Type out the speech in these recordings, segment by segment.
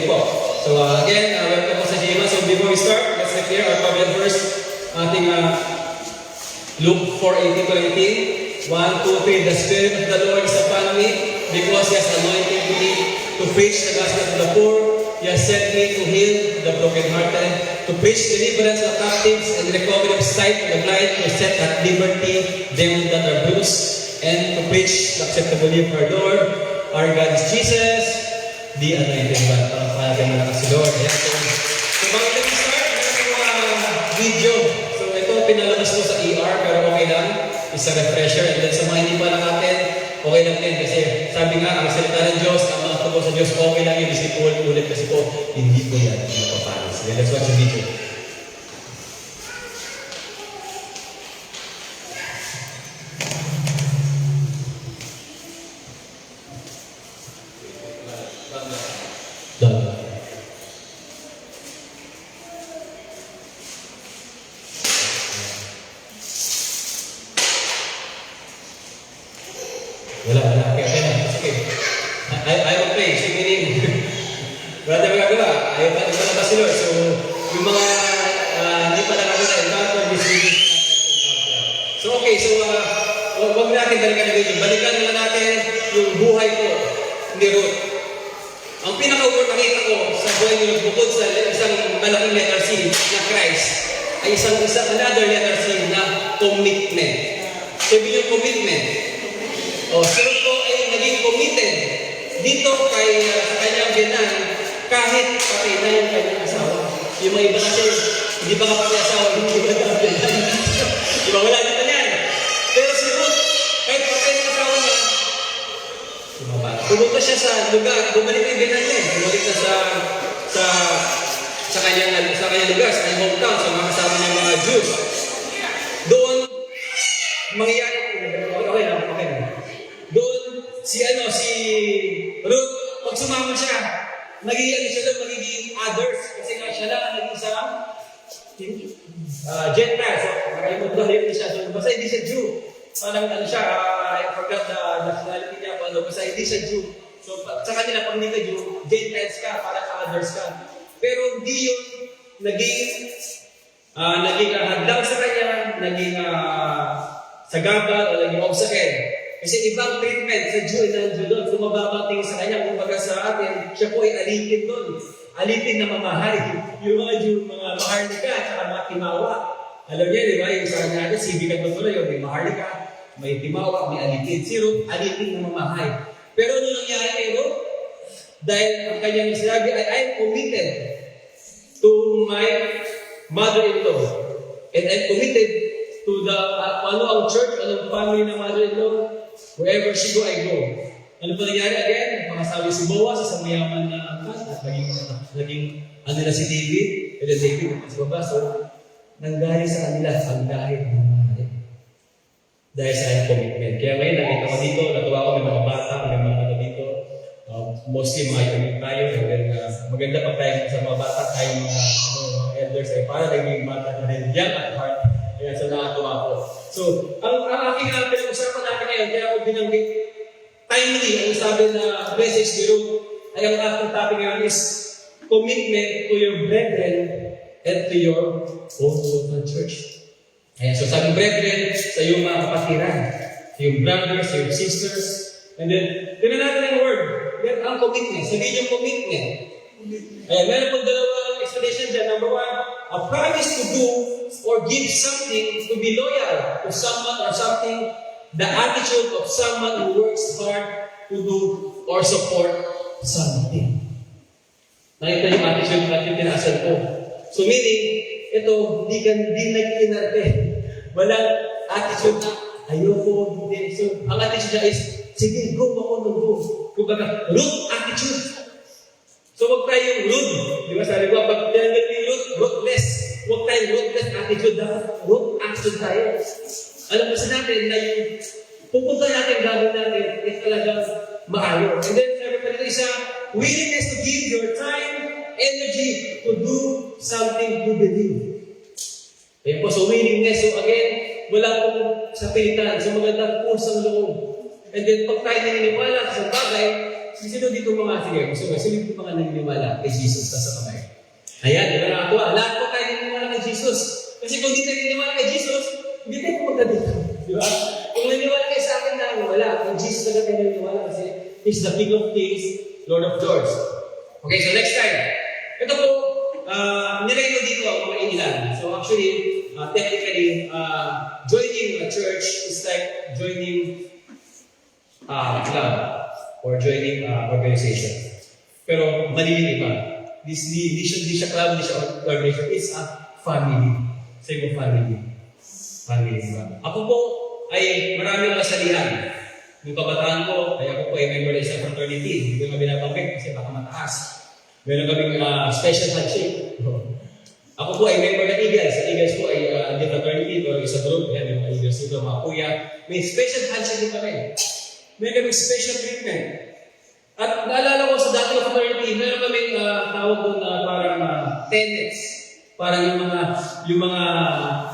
So again, welcome po sa GMA. So before we start, let's declare our covenant verse. Ating Luke 4:18-19. 1, 2, 3. The Spirit of the Lord is upon me, because He has anointed me to preach the gospel to the poor. He has sent me to heal the brokenhearted, to preach deliverance to the captives and recovery of sight to the blind, to set at liberty them that are bruised, and to preach the acceptable year of our Lord. Our God is Jesus, the Anointed One. Pangalagan mo na kasi Lord. Ayan. So bago tayo start, meron video. So ito, pinalabas ko sa ER, pero okay lang. Isang refresher. And then sa mga hindi pa nakatin, okay lang din. Kasi sabi nga, ang salita ng Diyos, ang mga tungkol sa Diyos, okay lang yun. Kasi po ulit kasi po, hindi ko yan mapapanis. Okay, let's watch the video. Wala. Okay na. Sige. Ayaw play. Sige rin. Wala na magagawa. Ayaw pa na si Lord. So, yung mga hindi pa nakakita, encounter this week. So, okay. So, huwag natin balikan na video. Balikan na natin yung buhay ko ni Ruth. Ang pinaka-word nakita ko sa buhay ni Ruth, bukod sa isang malaking letter C na Christ, ay isang another letter C na commitment. Sabi yung commitment. Si Ruth po ay naging committed dito sa kanyang binan kahit patay na yung kanyang asawa. Yung mga iba kasi, hindi pa kapatid asawa, hindi ba na binan? Diba wala dito niyan? Pero si Ruth, kahit patay ng asawa niya, pumunta siya sa lugar, bumalik na yung binan niya. Bumalik na sa kanyang lugar, sa kanyang hometown, sa mga kasama niyang mga Jews. Doon, mangyayari, okay na. Doon, si Ruth, pag sumama siya, magiging others. Kasi nga siya lang naging isang Gentile. So, nakalimutan ko na siya. So, basta hindi siya Jew. Parang siya, I forgot the nationality niya. Basta hindi siya Jew. So, sa kanila, pag hindi ka Jew, Gentiles ka, parang others ka. Pero hindi yun naging hadlang sa kanya, naging sagabal o naging obstacle. Kasi ibang treatment sa Jew and non-Jew doon. Kung mababating sa kanya, kumbaga sa atin, siya po ay alipin doon. Alipin na mamahal. Yung mga Jew, mga maharlika, at saka mga timawa. Alam niya, di ba? Yung sa natin, sibigan mo tuloy, may maharlika, may timawa, may alipin. Si Ruth, alipin na mamahal. Pero ano nangyari kay Ruth? Dahil ang kanyang sinabi ay, I'm committed to my mother-in-law. And I'm committed to the, ang church, anong family ng mother-in-law. Wherever she go, I go. Ano pa nangyari again? Makasabi si Boaz, isang mayaman na angkat, at naging na si David, and then David, sa baba. So, nanggaling sa kanila, ang dahil ng mga dahil sa kanyang commitment. Kaya ngayon, nakita ko dito, natuwa ko, may mga bata, may mga dito, mostly mga young tayo, and then maganda pag tayo sa mga bata, tayo mga elders, ay para naging bata na rin, young at heart. Kaya sa nakatuwa ko. So, ang aking pinag-usapan natin ngayon, kaya ako binanggit timely, ang sabi na message ni Ruth, ay ang ating topic ngayon is commitment to your brethren and to your own local church. Ayan, so sabi brethren, sa iyong mga kapatiran, sa iyong brothers, sa iyong sisters, and then, tinan natin ang word, ang commitment, sabihin yung commitment. Ayan, meron pong dalawang explanation dyan. Number one, a promise to do or give something, to be loyal to someone or something, the attitude of someone who works hard to do or support something. Nakita yung attitude natin tinasan ko. So meaning, ito, di nag-inarte. Walang attitude na, ayoko, hindi. So, ang attitude niya is, sige, go ako nung go. Kumbaga, rude attitude. So, huwag tayong rude. Di ba sabi ko, pag tinanggap yung rude, ruthless. Huwag tayong ruthless attitude. Dapat rude attitude tayo. Alam mo sa natin na yung pupunta natin, gagawin natin, is talagang maayos. And then, sabi pa nito isa, willingness to give your time, energy to do something you believe. Ayan po, so willingness. So again, wala pong sa pilitan. So magandang puso ang loob. And then, pag tayo naniniwala sa bagay, sino dito mga, sino dito mga naniniwala kay Jesus sa kamay? Ayan, di ba nakakuha? Lahat po tayo naniniwala kay Jesus. Kasi kung di tayo naniniwala kay Jesus, hindi tayo pumunta dito. Di ba? Kung naniniwala kayo sa akin na wala, kung Jesus na tayo naniniwala kasi He's the King of Kings, Lord of Lords. Okay, so next time. Ito po, nilagay ko dito ang mga ilan. So actually, technically, joining a church is like joining a club or joining an organization. Pero maliliit pa. Di siya club, di siya organization. It's a family. Say mo family. Family. Ako po ay maraming kasalihan. Yung kabataan ko, ay ako po ay member ng isang fraternity. Hindi ko nga binabanggit kasi baka mataas. Meron kaming special handshake. Ako po ay member ng Eagles. Ang Eagles po ay hindi fraternity o isa group. Yan, yung mga Eagles dito, mga kuya. May special handshake din kami. Meron kaming special treatment. At naalala ko sa dati ng fraternity, meron kaming tawag doon na parang tenets. Parang yung mga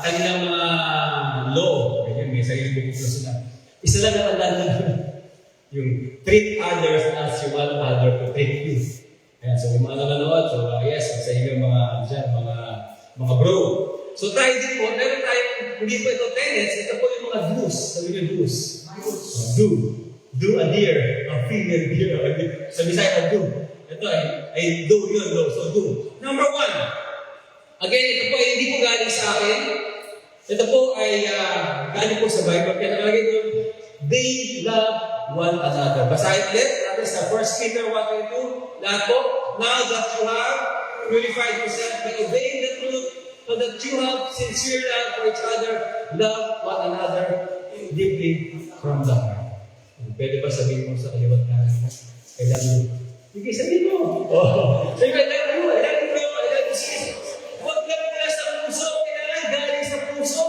kanilang mga law. Ayan, may sarili ko po sila. Isa lang natandaan na yung treat others as you want other to treat you. Ayan, so yung mga nanonood, so yes, sa inyo mga bro. So tayo din po, meron tayong, hindi po ito tenets, ito po yung mga do's. Sabi nyo do's. Do a deer, a female deer. Sabi sa'yo, do. Ito ay do yun, do. So do. Number 1. Again, ito po ay hindi po galing sa akin. Ito po ay galing po sa Bible. Kaya nakalagay doon, they love one another. Basahin ulit. That is the 1 Peter 1:2. Lahat po. Now that you have purified yourself by obeying the truth, so that you have sincere love for each other, love one another deeply from the heart. Pwede ba sabihin mo sa kaliwat na I love you? Sige, sabihin mo. Sabihin mo, I love you. I love you. I love you. Huwag lang nila sa puso. Kailangan galing sa puso.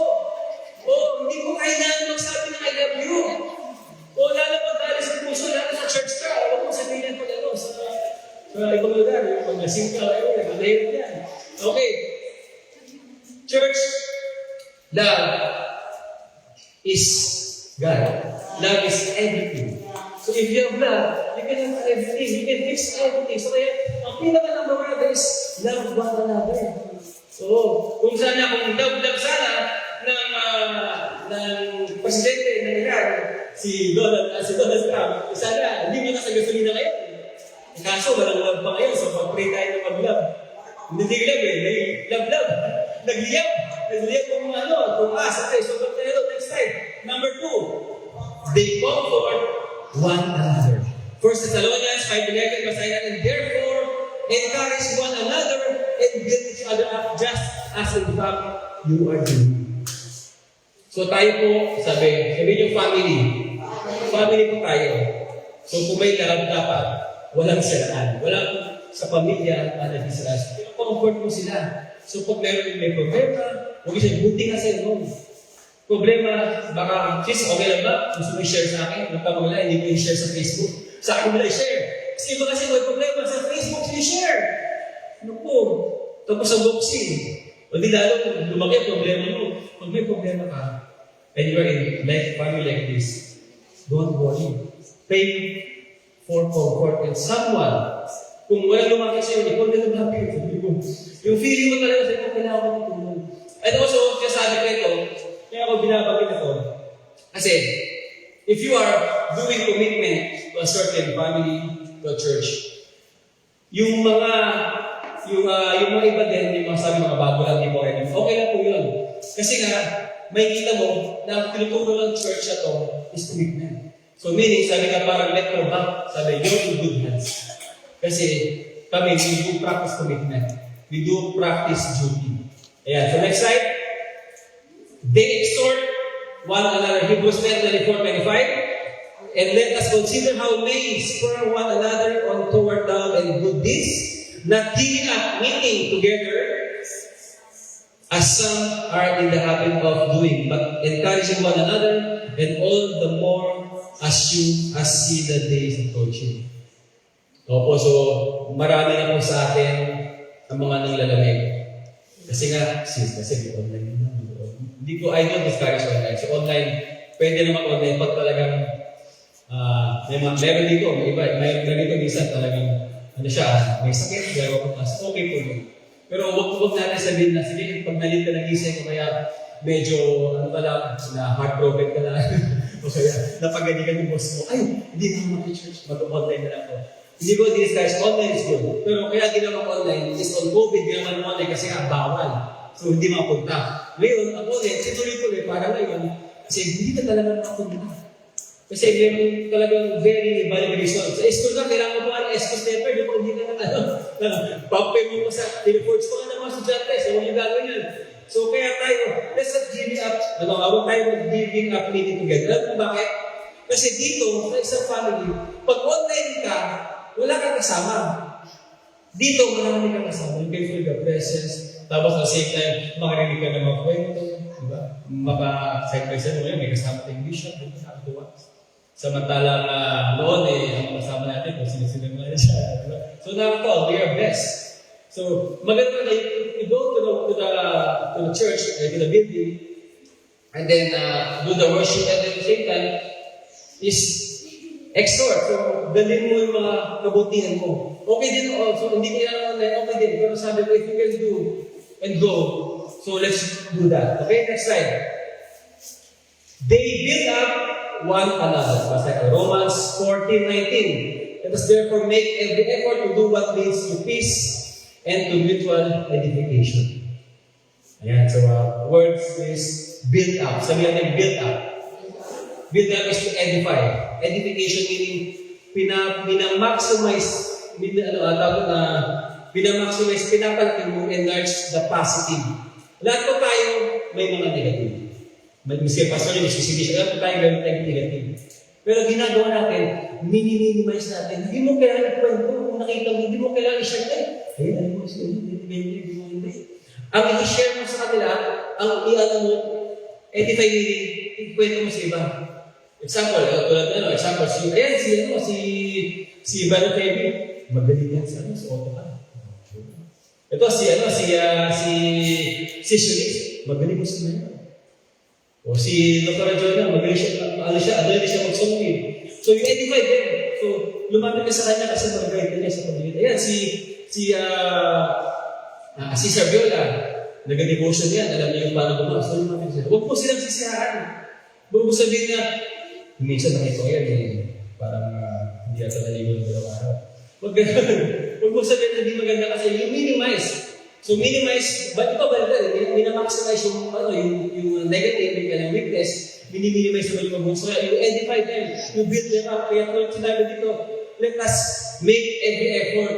Hindi ko kailangan magsabi ng I love you. Lalo pag galing sa puso, lalo sa church ka. Huwag mo sabihin pag sa ibang lugar. Pag nasing ka, naglalahirap yan. Okay. Church, love is God. Love is everything. So if you have love, you can have everything. You can fix everything. So kaya, ang pinaka-number 1 is love one another. So, kung sana, kung love sana ng presidente ng Iran, si Donald Trump, sana, hindi mo na sa gasolina ngayon. Kaso, walang love pa ngayon. So, pag-pray tayo ng mag-love. Hindi love love. Nagliyap kung tumaas. Okay, so back tayo next time. Number 2, they comfort one another. 1 Thessalonians 5:11, basahin natin, therefore, encourage one another and build each other up just as in fact you are doing. So tayo po, sabi yung family. Family po tayo. So kung may love, dapat walang siraan. Walang sa pamilya, nag-israel. Comfort mo sila. So pag may problema, huwag siya, buti nga sa'yo. Problema, baka, sis, okay lang ba? Gusto mo i-share sa akin? Nagpapagala, hindi ko i-share sa Facebook. Sa akin mo na i-share. Kasi iba kasi may problema sa Facebook, i-share. Ano po? Tapos sa boxing. O di lalo, kung lumaki ang problema mo, pag may problema ka, and you are in life, family like this, don't worry. Pray for comfort and someone. Kung walang lumaki sa'yo, hindi ko na lumaki. Yung feeling mo talaga sa'yo, kailangan mo tulong. And also, kaya sabi ko ito, kaya ako binabagin ito. Kasi, if you are doing commitment to a certain family, to a church, yung mga iba din, yung mga sabi mga bago lang, di ba okay lang po yun. Kasi nga, may kita mo na ang tinuturo ng church na to is commitment. So meaning, sabi nga parang let go back, sabi, you're in good hands. Kasi kami, we do practice commitment. We do practice duty. Ayan, so next slide. They exhort one another, Hebrews 10:24-25, and let us consider how may spur one another on toward love and good deeds, not giving up meeting together, as some are in the habit of doing, but encouraging one another, and all the more as you see the days approaching. Opo, so marami na po sa atin ang mga nanglalamig. Kasi nga, kasi online na. Hindi ko, I don't discourage online. So online, pwede naman online pag talagang Meron dito, may iba, meron dito minsan talagang, ano siya, may sakit, pero okay po yun. Pero huwag natin sabihin na, sige, pag nalit ka ng gising, o kaya medyo, ano ka lang, na heartbroken ka lang, o kaya napagani ka ng boss mo, ay, hindi na mag-church, mag-online na lang ako. Hindi ko discuss, online is good. Pero kaya ginawa online, is on COVID, ginawa online kasi nga bawal. So hindi makapunta. Ngayon, ako ulit, tuloy-tuloy, para ngayon, kasi hindi ka talaga makapunta. Kasi meron talagang very valid reason. Sa school ka, kailangan mo pa ang escos letter, di ba hindi ka pampay mo sa teleports pa ka ng mga estudyante, so huwag yung gagawin yan. So kaya tayo, let's not giving up, huwag tayo mag-giving up meeting together. Alam mo bakit? Kasi dito, sa isang family, pag online ka, wala kang kasama. Dito, marami kang kasama. You can feel the presence. Tapos at the same time, makarinig ka ng mga kwento. Diba? Maka-side by side mo yan, may kasama tayong bishop. Nakatuwa. Samantalang noon ang kasama natin, kung sino-sino nga siya. Diba? So nakakatawa, we are blessed. So, maganda na you go to the church, to the building, and then do the worship at the same time, is exhort. So, dalhin mo yung mga kabutihan mo. Okay din also, hindi kailangan online, okay din. Pero sabi ko, if you can do and go, so let's do that. Okay, next slide. They build up one another. Basta Romans 14:19. Let us therefore make every effort to do what leads to peace and to mutual edification. Ayan, so words is build up. Sabi natin, build up. Build up is to edify. Edification meaning pinamaximize, pinapalaki mo, enlarge the positive. Lahat po tayo may mga negative. Miski pastor yun, isisibisyon. Lahat po tayo may mga negative. Pero ginagawa natin, minimize natin. Hindi mo kailangan kwento. Kung nakita mo, hindi mo kailangan i-share. Ano mo siya? Hindi. Ang i-share mo sa kanila, ang i-ano mo, edify meaning, ikwento mo sa iba. Example, tulad si Bano Tebi, magaling yan sa AutoCAD. Ito, si Shulis, magaling mo sa mga. O si Dr. Jonah, magaling siya, ability siya mag-songin. So, you edify them. So, lumapit ka sa kanya kasi mag-guide niya sa pamilya. Ayan, si Sabiola, nag-devotion yan, alam niya yung paano gumawa. So, lumapit siya. Huwag po silang sisihaan. Huwag mo sabihin na, minsan nakita ko yan, parang hindi ata naligo ng dalawang araw. Huwag mo sabihin na hindi maganda kasi you minimize. So minimize, ba't ito ba ito? Minamaximize yung negative, yung weakness, minimize naman yung mabuhay. So you edify them, you build them up. Kaya ito sinabi dito, let us make every effort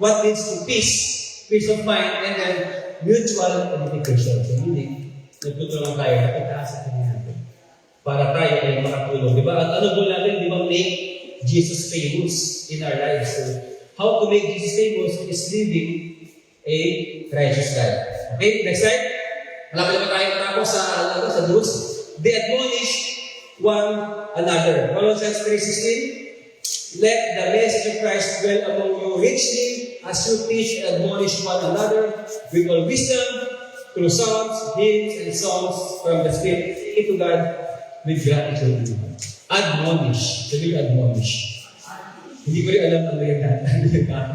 what leads to peace of mind, and then mutual edification. So meaning, nagtutulungan tayo, nakitaas sa natin para tayo ay makatulong. Diba? At ano po natin, di ba, make Jesus famous in our lives. So, how to make Jesus famous is living a righteous life. Okay, next slide. Malapit naman tayo matapos sa Diyos. They admonish one another. Colossians 3:16. Let the message of Christ dwell among you richly as you teach and admonish one another with all wisdom, through psalms, hymns, and songs from the Spirit. Sing to God with gratitude. Admonish. Sabi yung admonish. Hindi ko rin alam ano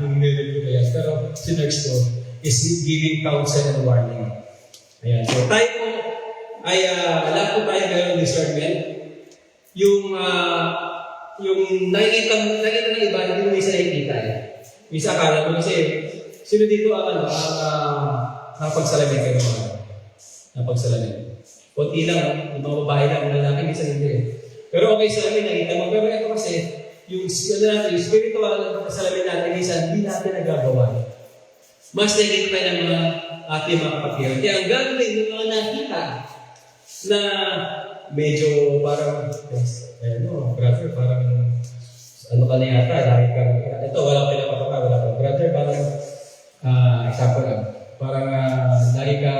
yung nililip ko kaya. Pero sinerge ko is giving counsel and warning. Ayan. So tayo po ay lahat po tayo mayroong discernment. Yung nakikita ng iba, hindi mo isa nakikita. Misa akala mo kasi sino dito ang napagsalamin kayo mga napagsalamin. Kunti lang, yung mga babae lang, mga lalaki, minsan hindi. Pero okay sa amin, nakita mo. Pero ito kasi, yung spiritual salamin natin, minsan hindi natin nagagawa. Mas nakikita tayo ng mga ating mga kapatiran. Kaya ang gagawin ng mga nakita na medyo parang, brother, parang ano ka na yata, dahil ka, ito, walang pinapataka, wala ka. Brother, parang, example lang, parang dahil ka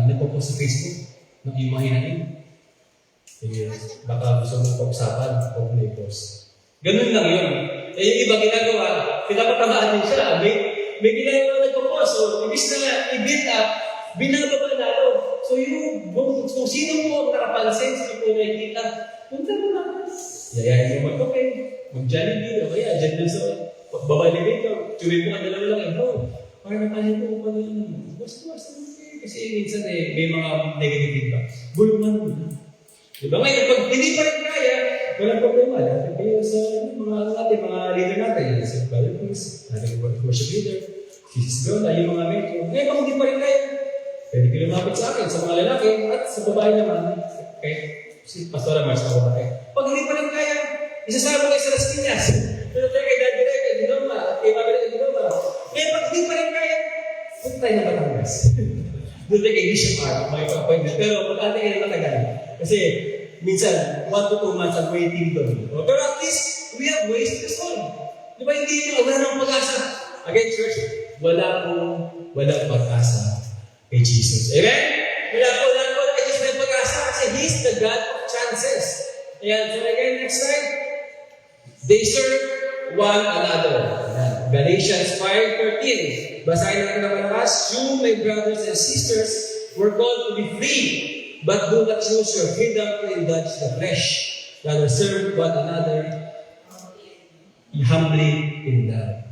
nagpo-post sa Facebook, ng imahe na yun. Baka gusto mong pag-usapan, huwag mo i-post. Ganun lang yun. Yung iba ginagawa, pinapatamaan din siya. May ginagawa nagpo-post. So, ibig na i-build up, binababa lalo. So, kung sino mo ang nakapansin, sino mo nakikita, punta mo na. yayain mo magkape, mag-Jollibee, o kaya dyan sa baba-elevator, tuloy mo ka dalawa lang, parang nakahin ko, basta-basta. Kasi minsan may mga negative feedback. Bulungan mo na. Diba? Ngayon, pag hindi pa rin kaya, walang problema. Dapat kayo sa mga leader natin, sa brother priest, natin worship leader, Jesus girl, yung mga medyo. Ngayon, pag hindi pa rin kaya, pwede kayo lumapit sa akin, sa mga lalaki, at sa babae naman, okay? Si Pastora Mars na babae. Pag hindi pa rin kaya, isasama kayo sa Las Piñas. Pero tayo kay Daddy Ray, kay Dinoma, at kay Mabel kay Dinoma. Ngayon, pag hindi pa rin kaya, punta tayo na Batangas. Doon tayo kay Bishop R, may appointment. Pero magkante kayo na matagal. Kasi, minsan, 1 to 2 months ang waiting doon. Pero at least, we have ways to solve. Di ba hindi wala nang pag-asa? Again, church, walang pag-asa kay Jesus. Amen? Wala po kay Jesus na pag-asa kasi He's the God of chances. Ayan, so again, next slide. They serve one another. Ayan. Galatians 5:13. Basahin natin ang malakas. You, my brothers and sisters, were called to be free, but do not use your freedom to indulge the flesh. Rather, serve one another humbly in love.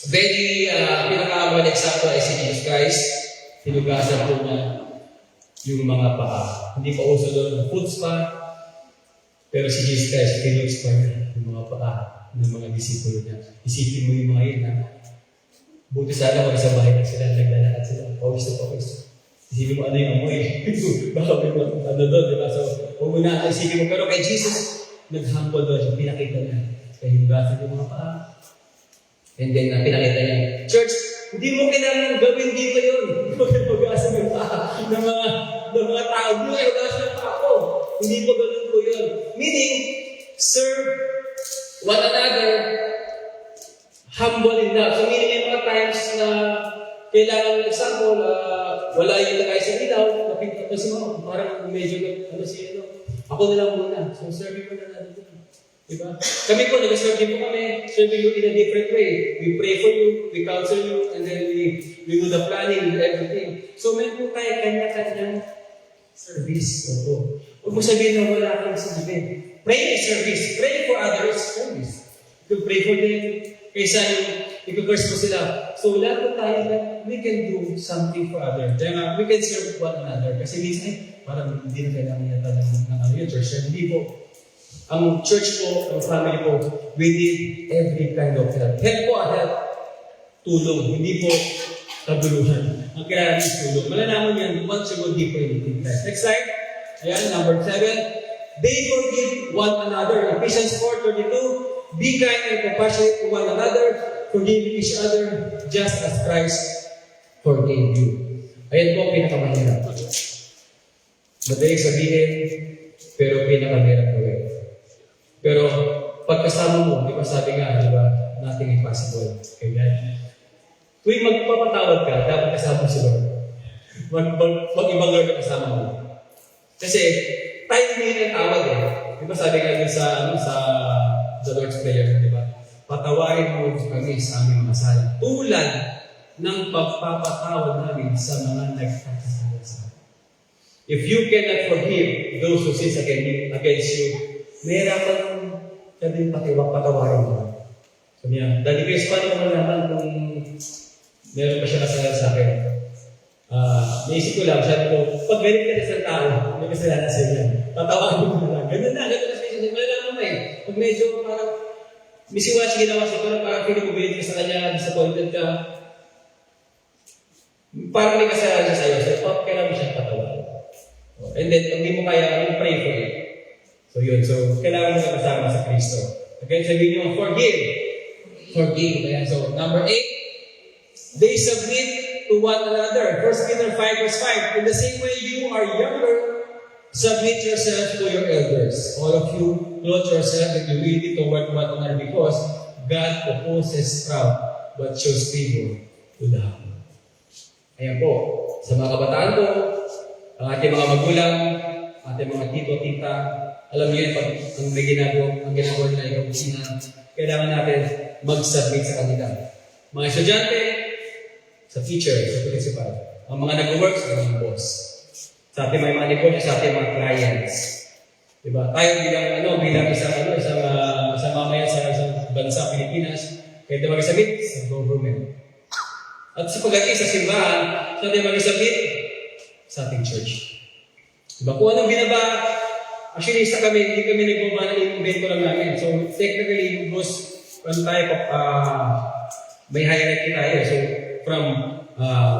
Very pinaka-one example ay si Jesus Christ. Hinugasan po niya yung mga paa. Hindi pa uso doon ng foot spa. Pero si Jesus Christ, hinugas pa niya yung mga paa ng mga disipulo niya. Isipin mo yung mga yun na buti sana kung isang bahay na sila, naglalakad sila. Pawis na pawis. Isipin mo ano yung amoy. Baka may ano doon, di ba? So, huwag mo na isipin mo. Pero kay Jesus, nag-humble doon siya. Pinakita niya. Kaya hinugasan yung mga paa. And then, pinakita niya. Church, hindi mo kailangan gawin dito yun. Hugasan yung paa ng mga tao. Hindi mo hugasan yung paa ko. Hindi po ganun po yun. Meaning, serve one another humble in love. So, meaning may mga times na kailangan, example, wala yung lagay sa ilaw, napinta ko si mama, parang medyo ako na lang muna. So, serving mo na natin. Diba? Kami po, nag-serve din po kami, serving you in a different way. We pray for you, we counsel you, and then we do the planning and everything. So, meron po tayo kanya-kanyang service. Opo. Huwag mo sabihin na wala kang sabi. Pray is service. Pray for others, service. You pray for them, kaysa yung i-curse mo sila. So, lahat po tayo na we can do something for others. Kaya we can serve one another. Kasi minsan, parang hindi na kailangan yata ng yung church. Hindi po. Ang church po, ang family po, we need every kind of help. Help po at help. Tulong. Hindi po kaguluhan. Ang kailangan is tulong. Malalaman yan once you go deeper in Christ. Next slide. Ayan, number 7. They forgive one another. Ephesians 4:32. Be kind and compassionate to one another. Forgive each other just as Christ forgave you. Ayan po ang pinakamahirap. Madaling sabihin, pero pinakamahirap gawin. Pero pagkasama mo, di ba sabi nga, di ba, nothing impossible. Kaya tuwing magpapatawad ka, dapat kasama mo si Lord. Mag-ibang Lord na kasama mo. Kasi, tayo hindi ng tawad eh. Di ba sabi nga yun sa the Lord's Prayer, di ba? Patawarin mo kami sa aming mga sala. Tulad ng pagpapatawad namin sa mga nagkakasala sa amin. If you cannot forgive those who sin against you, mahirapan ka din patawarin mo. Sabi niya, Daddy Chris, paano mo naman kung meron pa siya kasalanan sa akin? Naisip ko lang, sabi ko, pag galit ka na sa tao, may kasalanan sa inyo. Tatawarin mo na lang. Ganun na special. Malalaman mo eh. Pag medyo parang misiwa siya ginawa siya, parang pinag-ubilit ka sa kanya, disappointed ka. Parang may kasalanan siya sa'yo. So, kailangan mo siya patawarin. And then, pag di mo kaya, pray for it. So yun, so kailangan mo na kasama sa Kristo. Again, sabihin nyo, forgive. Forgive. Ayan. So, number 8, they submit to one another. 1 Peter 5:5. In the same way you are younger, submit yourselves to your elders. All of you, clothe yourself in humility toward one another because God opposes proud but shows favor to the humble. Ayan po. Sa mga kabataan po, ang ating mga magulang, ating mga tito, tita, alam niyo yun, pag ang ginagawa nila ay kapusinan, kailangan natin mag-submit sa kanila. Mga estudyante, sa teacher, sa principal. Ang mga nag-work sa mga boss. Sa ating mga negosyo, sa ating mga clients. Diba? Tayo bilang isang mamayan sa isang bansa, Pilipinas, pwede mag-submit sa government. At sa pagdating sa simbahan, pwede mag-submit sa ating church. Diba? Kung anong binaba, actually, hindi kami nagbaba ng invento lang namin. So, technically, may hierarchy tayo. So, from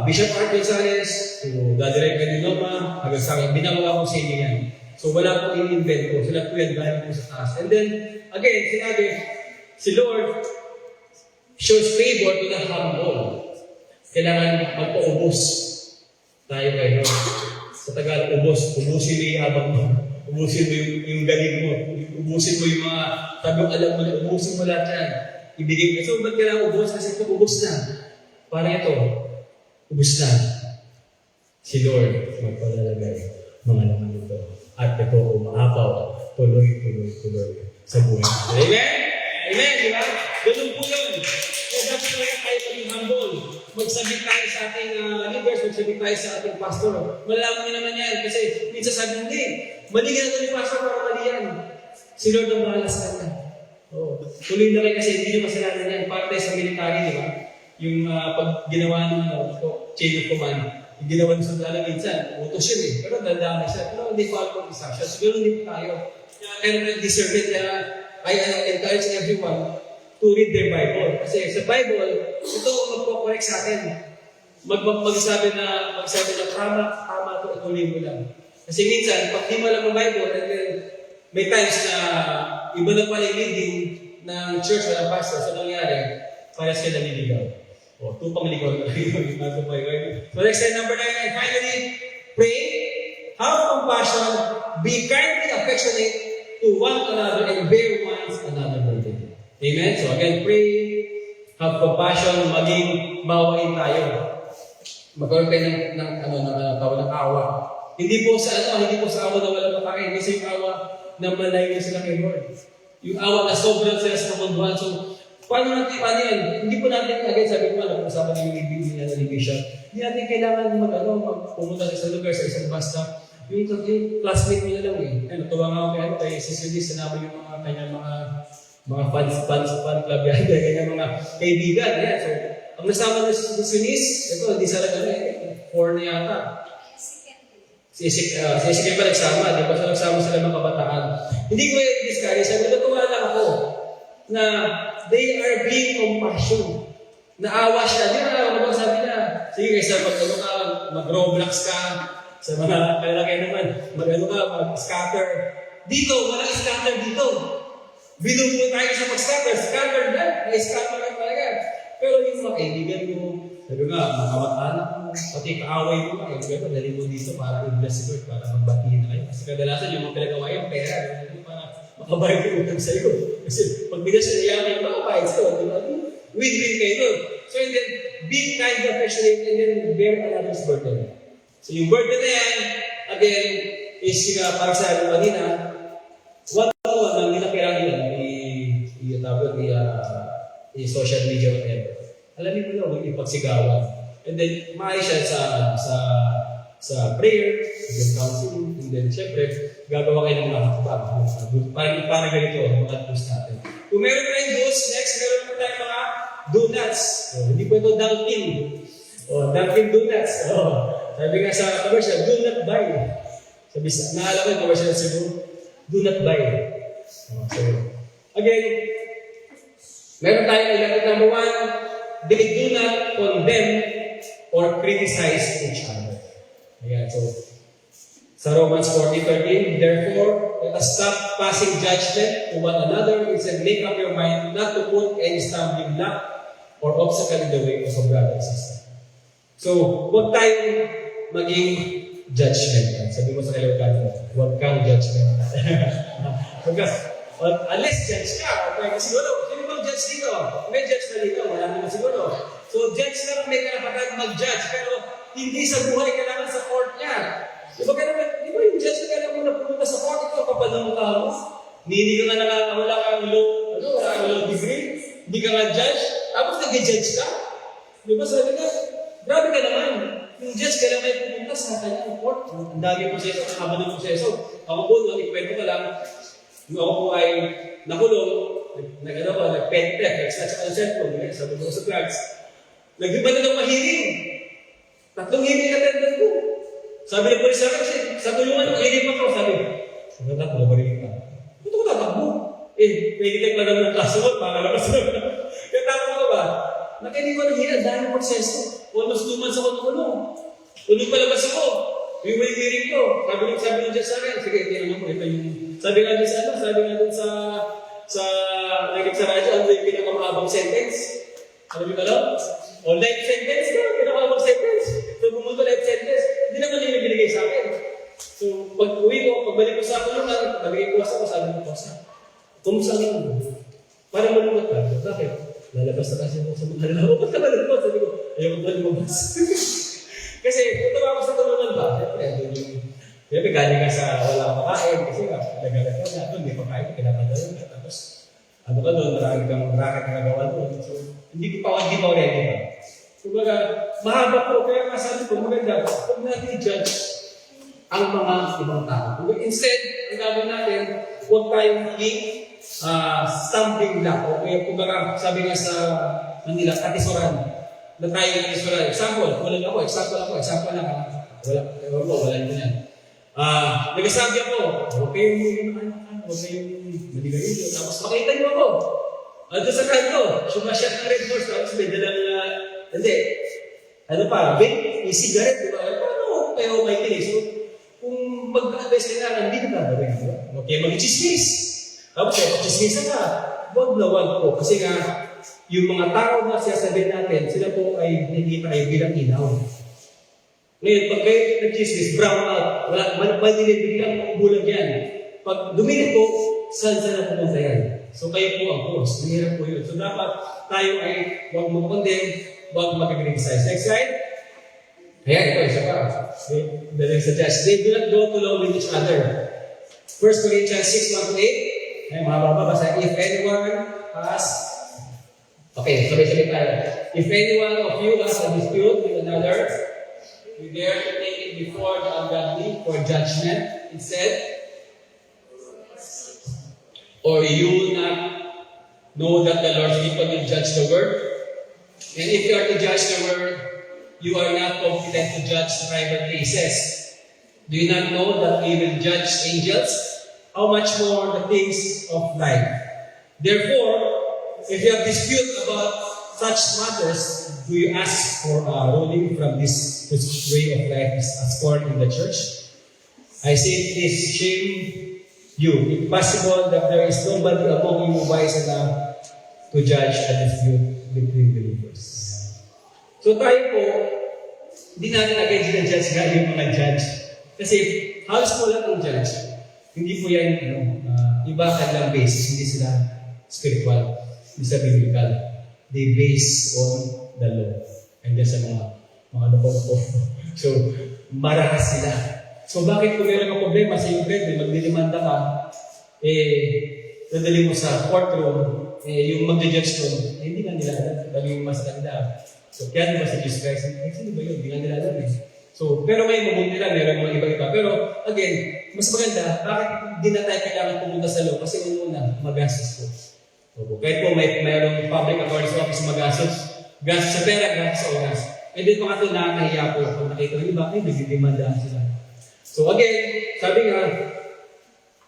Bishop Art Gonzalez to Daddy Ray Cadiloma, hanggang sa akin, binagawa ko sa inyo yan. So, wala po in-invento. So, lahat po yan galing po sa taas. And then, again, sinabi, si Lord shows favor to the humble. Kailangan magpaubos tayo kay Lord. Sa Tagalog, ubusin mo yung habang mo. Ubusin mo yung galing mo. Ubusin mo yung mga tabong alam mo. Ubusin mo lahat yan. Ibigay mo. So, ba't kailangan ubos? Kasi ito, ubos na. Para ito, ubos na. Si Lord, magpalalagay mga naman ito. At ito, umaapaw, tuloy sa buhay. Amen? Amen, di ba? Ganun po yun. Kaya dapat tayo maging humble. Magsabit tayo sa ating leaders, magsabit tayo sa ating pastor. Malalaman nyo naman yan. Kasi minsan sabi, hindi. Mali ka na ito ni pastor para mali yan. Si Lord ang bahala sa kanya. Tuloy na kayo kasi hindi nyo masalanan yan. Para tayo sa military, di ba? Yung pag ginawa ng chain of command, yung ginawa ng sundalo minsan, utos yun eh. Pero dadami siya. Pero hindi pa ako instruction. Siguro hindi pa tayo. And discernment na I encourage everyone to read their Bible. Kasi sa Bible, ito magpo-correct sa atin. Magsabi na tama ito, ituloy mo lang. Kasi minsan, pag di mo lang ang Bible, and then may times na iba na pala yung leading ng church o ng pastor. So, nangyari, parehas ka naliligaw. Tupang ligaw na yung So, next slide, number 9. And finally, pray, have compassion, be kindly affectionate to one another, and bear one another burden. Amen? So, again, pray, have compassion, maging maawain tayo. Magkaroon kayo ng awa. Hindi po sa awa na walang makain, kasi yung awa na malayo sila kay Lord. Yung awa na sobrang sila sa kamunduhan. So, paano yan? Hindi po natin, again, sabi ko, napag-usapan ng ibig niya ng Bishop, hindi natin kailangan pumunta sa isang lugar, sa isang basta. Yung classmate mo na lang eh. Tuwa nga ako kay Sister Liz, sinama yung mga kanyang mga fan club yan, kanyang mga kaibigan. Yan. So, ang nasama na si Liz, ito, hindi sa lang 4 na yata. Si Ezekiel pa nagsama, di ba? So, nagsama sila mga kabataan. Hindi ko i-discourage. Sabi, natuwa lang ako na they are being compassion. Naawa siya. Di ba? Sabi na, sige, kaysa mag-Roblox ka, sa mga kalalagay naman, mag-scatter. Dito, walang scatter dito. Binubuo tayo sa mag-scatter. Scatter na, may scatter na talaga. Pero yung mga kaibigan mo, sabi nga, mga kamag-anak mo, pati kaaway mo, dali mo dito para i-bless si Lord, para magbatiin na kayo. Kasi kadalasan yung mga pinagawa yung pera, para makabayad yung utang sa iyo. Kasi pag bigas siya niya, makabayad sa iyo. Win-win kayo. So, and then, be kind, affectionate, and then bear another's burden. So, yung burden na yan, again, is para sa akin kanina, one-on-one lang, hindi na kailangan i-social media whatever. Alamin mo lang, huwag ipagsigawan. And then, maayos siya sa prayer, yung counseling, and then, syempre, gagawa kayo ng mga hakbang. Para ganito, mga boost natin. Kung meron pa yung boost, next, meron pa tayong mga donuts. So, hindi po ito Dunkin. Dunkin Donuts. Sabi nga sa commercial, do not buy. Sabi sa, naalala ko yung commercial sa Cebu, do not buy. So, again, meron tayong elected number 1, they do not condemn or criticize each other. Ayan, so, sa Romans 14:13, therefore, let us stop passing judgment to one another, instead make up your mind not to put any stumbling block or obstacle in the way of a brother and sister. So, huwag tayong maging judgment. Sabi mo sa kailangan mo, huwag kang judgment. Unless judge ka, okay, siguro, sino bang judge dito? May judge na dito, wala naman siguro. So, judge lang may karapatan mag-judge, pero hindi sa buhay kailangan sa court niya. Di ba yung judge na kailangan mo na pumunta sa court, ito, kapal ng mukha mo. Hindi ka nga wala kang law degree, hindi ka nga judge, tapos nag-judge ka. Di ba sabi ka, grabe ka naman. Yung judge, kailangan may pupunta sa kanyang court. Ang dami proseso, ang haba ng proseso. Ako po, no, ikwento ko lang, nung ako po ay nakulong, nag-pet theft, nag-snatch ako ng cellphone, sabi ko sa drugs. Nag-iba na ng mahiring. 3 hearing attendant ko. Sabi ng polis sa akin, sa tulungan ng hearing pa ko, sabi ko, mabarin ka. Ito ko tatakbo. Pwede ka lang ng kaso ko, pangalabas na. Kaya tama ko ba? Nakinig ko ng hearing, dahil proseso. Almost 2 months ako nakulong. Tuloy palabas ako. Yung hearing ko. Sabi ng Diyos sa akin, sige, tingnan mo, ito yung, sabi nga dun sa naging sa radyo, ano yung pinakamahabang sentence? Sabi ko lang, life sentence ka, pinakamahabang sentence. So, bumunto life sentence, hindi naman yung binigay sa akin. So, pag-uwi ko, pagbalik ko sa kulungan, nabigay ko ako, sabi ko, kumusta lang mo? Parang malungat ka. Bakit? Lalabas na kasi ako sa mga lalaro. Ba't ka malungat? Sabi ko, ayaw ko ba lumabas? Kasi, tutuwa ako sa tulungan ba? Siyempre, galing ka sa wala kang makain. Kasi nagagat ka na. Doon, may pakain, pinapadala ka. Tapos, ano ka doon, marami kang racket na nagawa doon. So, hindi pa ready pa. Kumbaga, mahaba po. Kaya masabi ko, maganda, huwag natin i-judge ang mga ibang tao. Instead, ang gagawin natin, huwag tayong maging stumbling block. O kaya, kumbaga, sabi nga sa Manila, katisoran. Na tayo ng katisoran. Example lang. Wala nyo yan. Nagsasabi ako, huwag kayong huwag kayong maligarilyo. Tapos makita nyo ako. Doon sa kanto, sumasyat ng red horse. Tapos may dalang, may cigarette, di ba? Paano kayo may tinig? So, kung mag-advise ka na, hindi na gagawin. Huwag kayo mag-chismis. Tapos kayo, chismisa ka. Huwag na wag po. Kasi nga, yung mga tao na siyasabihin natin, sila po ay hindi tayo bilang inaw. Ngayon, pag kayo nag-chismis, brown out, malilit, biglang bulag yan. Pag dumili po, saan na pumunta yan? So kayo po ang cause. Mahirap po yun. So dapat tayo ay huwag mag-condemn, huwag mag-criticize. Next slide. Ayan, ito, isa pa. The next suggest. They do not go along with each other. 1 Corinthians 6:1-8. Ayan, mga babasa. If anyone has... Okay, sabay-sabay tayo. If anyone of you has a dispute with another, we dare to take it before the ungodly for judgment instead. Or you will not know that the Lord's people will judge the world? And if you are to judge the world, you are not competent to judge private cases. Do you not know that we will judge angels? How much more the things of life? Therefore, if you have dispute about such matters, do you ask for a ruling from this way of life as born in the church? I say this shame you. If possible, that there is nobody among you wise enough to judge a dispute between believers. So tayo po, hindi natin agad judge nga yung mga judge. Kasi halos mo lang ang judge. Hindi po yan, iba kanilang basis. Hindi sila spiritual. Hindi sila biblical. They base on the law. And then sa mga loko-loko. So, marahas sila. So bakit kung meron kang problema sa iyong credit, magdilimanda ka, dadali mo sa courtroom, yung mag-judge ko, hindi nga nila alam, dali yung mas ganda. So kaya di ba si Jesus Christ, sino ba yun? Hindi nga nila alam eh. So, pero ngayon mabuti lang, meron mga iba-iba. Pero again, mas maganda, bakit di na tayo kailangan pumunta sa law? Kasi una, magastos po. So, kahit po mayroong public authorities office magastos, gastos sa pera, gastos sa oras. And then mga ito nakakahiya po, kung nakita ng iba, ay, nagdidimandaan sila. So again, sabi nga,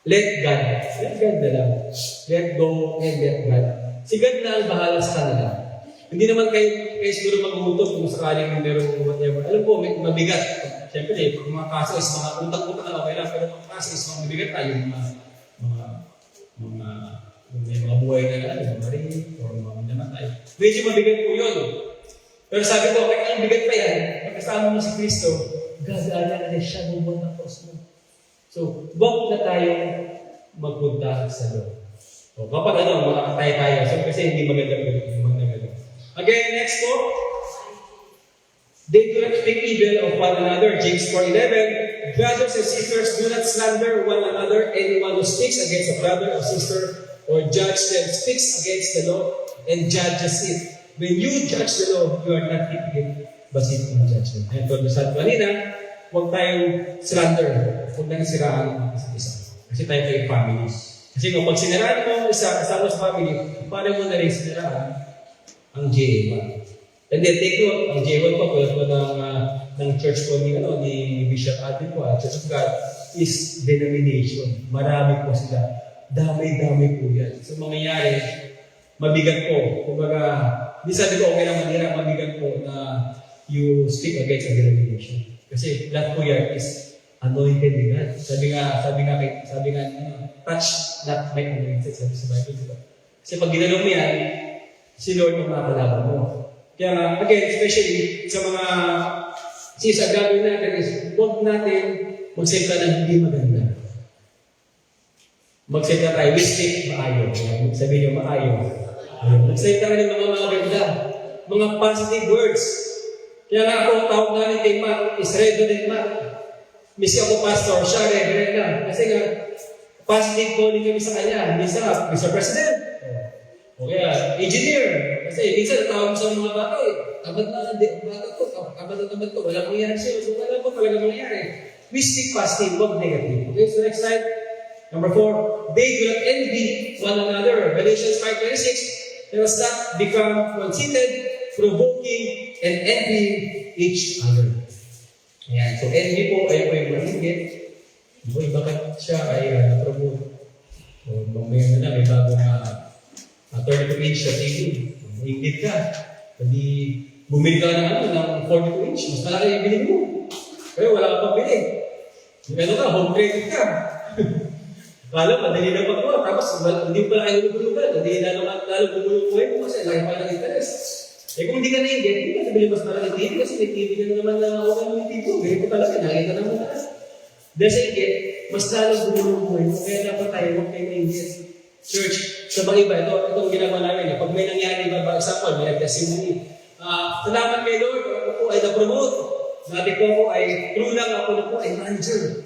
let God. Let God na lang. Let go and let God. Si God na ang bahala sa kanila. Hindi naman kayo siguro mag-umutot kung sakaling merong whatever. Alam po, may mabigat. Siyempre, kung mga kaso is mga utak-utak na okay lang, pero mga kaso is mga mabigat tayo, may mga buhay na mga rin, o mga namatay. Medyo mabigat po yun. Pero sabi ko, kaya ang bigat pa yan, pagkasama mo si Kristo, gagana na siya bubot ng cross mo. So, huwag na tayong magpunta sa Lord. So, kapag makakatay tayo. So, kasi hindi maganda. Again, next po. They do not think evil of one another. James 4:11. Brothers and sisters, do not slander one another. Anyone who speaks against a brother or sister or judge them speaks against the law and judges it. When you judge the law, you are not keeping it but seek for judgment. And for the sabi kanina, huwag tayong slander. Huwag tayong siraan ang isa't isa. Kasi tayo kayo family. Kasi kung pag siniraan mo isa kasama sa family, paano mo na rin siniraan ang JA1. And then take note, ang JA1 po, tulad po ng church po ni Bishop Adil po, Church of God, is denomination. Marami po sila. Dami-dami po yan. So mangyayari, mabigat po. Kumbaga, di sabi ko okay lang manira, mabigat po na you speak against a denomination. Kasi lahat po yan is anointed ni God. Sabi nga, touch not my anointed. Sabi sa Bible, diba? Kasi pag ginanong mo yan, si Lord ang makakalaban mo. Kaya nga, again, especially sa mga sa gagawin natin is, huwag natin magsalita ng hindi maganda. Magsalita tayo, we speak maayo. Sabi niyo, maayo. Magsalita rin ng mga ganda. Mga positive words. Kaya nga ako, tawag namin kay Mark, is Reverend Mark. Misi ako pastor, siya Reverend lang. Kasi nga, positive calling kami sa kanya. Mr. President. O kaya, engineer. Kasi minsan natawag sa mga bata tamad na, bata ko, tamad ko, walang mangyari siya. So wala po talaga mangyari. We speak positive, wag negative. Okay, so next slide. Number 4, they will envy one another. Galatians 5:26, let us not become conceited, provoking, and envying each other. Ayan, so envy po ay po yung maligit. Bakit siya ay na-provoke? So, mamaya na may bagong 32-inch sa TV. Ingit ka. Hindi bumili ka ng 42-inch. Mas malaki yung bilhin mo. Pero wala ka pang bilhin. Ano ka, home credit ka. Kala, madali na pagkuha. Tapos, hindi pa kayo lululugan. Hindi lalo bumulukuhin mo kasi laki pa ng interest. Kung hindi ka naingit, hindi ka sabili mas malaki TV kasi may TV ka naman na okay mo yung TV. Ganito talaga, nakita naman na. Dahil sa ingit, mas lalo bumulukuhin mo. Kaya dapat tayo, huwag kayo naingit. Church, sa mga iba, itong ginagawa namin. Pag may nangyari, example, may nag-testimony. Salamat kay Lord, ako po ay na-promote. Sabi ko po ay true lang, ako na po ay manager.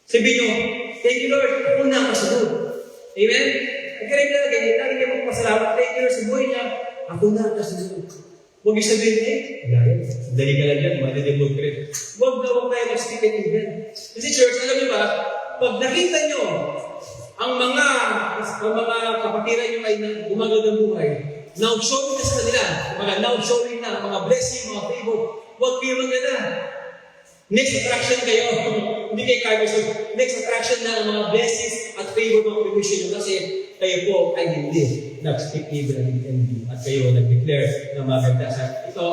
Sabi nyo, thank you Lord, ako na kasunod. Amen? Nagkaring na, ganyan, lagi niya magpasalamat. Thank you Lord, sa buhay niya, ako na kasunod. Huwag yung sabihin, dali ka lang yan, madidibog ka rin. Huwag tayo mag-speak and even. Kasi church, alam niyo ba, pag nakita nyo, ang mga kapatiran nyo ay gumagod ng buhay, now showing ka sa kanila, now showing na, mga blessing, mga favor, huwag kayo maganda. Next attraction kayo, hindi kayo kagos. Next attraction na ang mga blessings at favor ng provision nyo kasi kayo po ay hindi nag-speak evil and envy at kayo nag-declare na maganda sa ito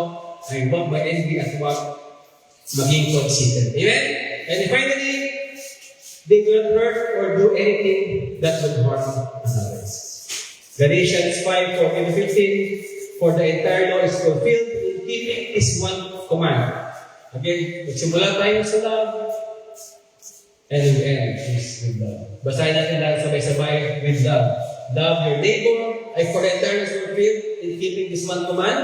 ay huwag ma-envy at huwag maging conceited. Amen? And finally, they do not hurt or do anything that would harm others. Galatians 5:14-15, for the entire law is fulfilled in keeping this one command. Again, magsimula tayo sa love, and we end is with love. Basahin natin lang sabay-sabay with love. Love your neighbor, for the entire law is fulfilled in keeping this one command.